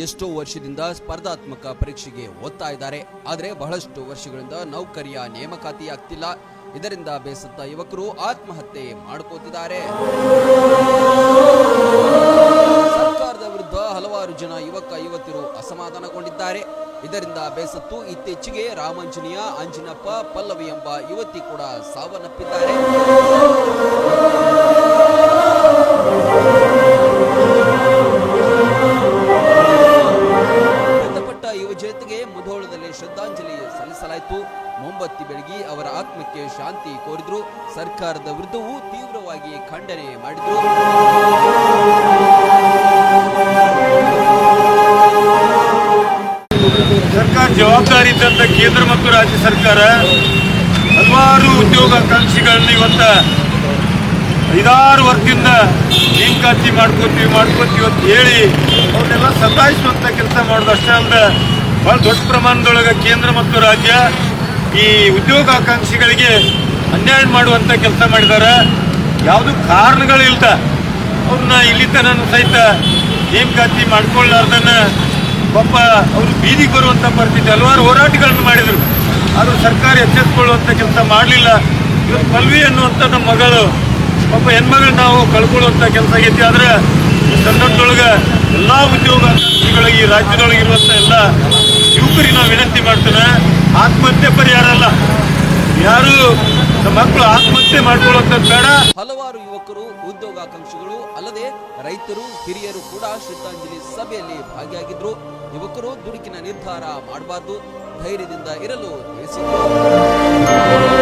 ಎಷ್ಟೋ ವರ್ಷದಿಂದ ಸ್ಪರ್ಧಾತ್ಮಕ ಪರೀಕ್ಷೆಗೆ ಓದ್ತಾ ಇದ್ದಾರೆ. ಆದರೆ ಬಹಳಷ್ಟು ವರ್ಷಗಳಿಂದ ನೌಕರಿಯ ನೇಮಕಾತಿ ಆಗ್ತಿಲ್ಲ. ಇದರಿಂದ ಬೇಸತ್ತ ಯುವಕರು ಆತ್ಮಹತ್ಯೆ ಮಾಡ್ಕೋತಿದ್ದಾರೆ. ಸರ್ಕಾರದ ವಿರುದ್ಧ ಹಲವಾರು ಜನ ಯುವಕ ಯುವತಿಯರು ಅಸಮಾಧಾನಗೊಂಡಿದ್ದಾರೆ. ಇದರಿಂದ ಬೇಸತ್ತು ಇತ್ತೀಚೆಗೆ ರಾಮಾಂಜನೇಯ, ಅಂಜಿನಪ್ಪ, ಪಲ್ಲವಿ ಎಂಬ ಯುವತಿ ಕೂಡ ಸಾವನ್ನಪ್ಪಿದ್ದಾರೆ. ಮೃತಪಟ್ಟ ಯುವಜನತೆಗೆ ಮುಧೋಳದಲ್ಲಿ ಶ್ರದ್ಧಾಂಜಲಿ ಸಲ್ಲಿಸಲಾಯಿತು. ಮೊಂಬತ್ತಿ ಬೆಳಗಿ ಅವರ ಆತ್ಮಕ್ಕೆ ಶಾಂತಿ ಕೋರಿದ್ರು. ಸರ್ಕಾರದ ವಿರುದ್ಧವೂ ತೀವ್ರವಾಗಿ ಖಂಡನೆ ಮಾಡಿದ್ರು. ಸರ್ಕಾರ ಜವಾಬ್ದಾರಿ ಇದ್ದಂತ ಕೇಂದ್ರ ಮತ್ತು ರಾಜ್ಯ ಸರ್ಕಾರ ಹಲವಾರು ಉದ್ಯೋಗಾಕಾಂಕ್ಷಿಗಳನ್ನ ಇವತ್ತ 5-6 ವರ್ಷದಿಂದ ನೇಮಕಾತಿ ಮಾಡ್ಕೋತೀವಿ ಅಂತ ಹೇಳಿ ಅವನ್ನೆಲ್ಲ ಸತಾಯಿಸುವಂತ ಕೆಲಸ ಮಾಡೋದು ಅಷ್ಟೇ ಅಲ್ಲದೆ ಬಹಳ ದೊಡ್ಡ ಪ್ರಮಾಣದೊಳಗೆ ಕೇಂದ್ರ ಮತ್ತು ರಾಜ್ಯ ಈ ಉದ್ಯೋಗಾಕಾಂಕ್ಷಿಗಳಿಗೆ ಅನ್ಯಾಯ ಮಾಡುವಂತ ಕೆಲಸ ಮಾಡಿದ್ದಾರೆ. ಯಾವುದು ಕಾರಣಗಳಿಲ್ದ ಅವ್ರನ್ನ ಇಲ್ಲಿ ತನಕ ಸಹಿತ ನೇಮಕಾತಿ ಮಾಡ್ಕೊಳ್ಳಾರ್ದನ್ನ ಪಾಪ ಅವರು ಬೀದಿಗೆ ಬರುವಂತ ಪರಿಸ್ಥಿತಿ ಹಲವಾರು ಹೋರಾಟಗಳನ್ನು ಮಾಡಿದ್ರು. ಆದರೂ ಸರ್ಕಾರ ಎಚ್ಚೆತ್ತುಕೊಳ್ಳುವಂತ ಕೆಲಸ ಮಾಡಲಿಲ್ಲ. ಇವತ್ತು ಪಲ್ವಿ ಅನ್ನುವಂಥ ನಮ್ಮ ಮಗಳು ಪಾಪ ಹೆಣ್ಮಗಳು ನಾವು ಕಳ್ಕೊಳ್ಳುವಂತ ಕೆಲಸ ಆಗೈತಿ. ಆದ್ರೆ ಈ ಸಂದರ್ಭದೊಳಗೆ ಎಲ್ಲ ಉದ್ಯೋಗಾಕಾಂಕ್ಷಿಗಳಿಗೆ ಈ ರಾಜ್ಯದೊಳಗೆ ಇರುವಂತ ಎಲ್ಲ ಯುವಕರಿಗೆ ನಾವು ವಿನಂತಿ ಮಾಡ್ತೇನೆ, ಆತ್ಮಹತ್ಯೆ ಪರಿಹಾರ ಅಲ್ಲ. ಯಾರು ನಮ್ಮ ಮಕ್ಕಳು ಆತ್ಮಹತ್ಯೆ ಮಾಡ್ಕೊಳ್ಳುವಂಥದ್ದು ಬೇಡ. ಹಲವಾರು ಯುವಕರು, ಉದ್ಯೋಗಾಕಾಂಕ್ಷಿಗಳು ಅಲ್ಲದೆ ರೈತರು, ಹಿರಿಯರು ಕೂಡ ಶ್ರದ್ಧಾಂಜಲಿ ಸಭೆಯಲ್ಲಿ ಭಾಗಿಯಾಗಿದ್ರು. ಯುವಕರು ದುಡುಕಿನ ನಿರ್ಧಾರ ಮಾಡಬಾರ್ದು, ಧೈರ್ಯದಿಂದ ಇರಲು ತಿಳಿಸಿದರು.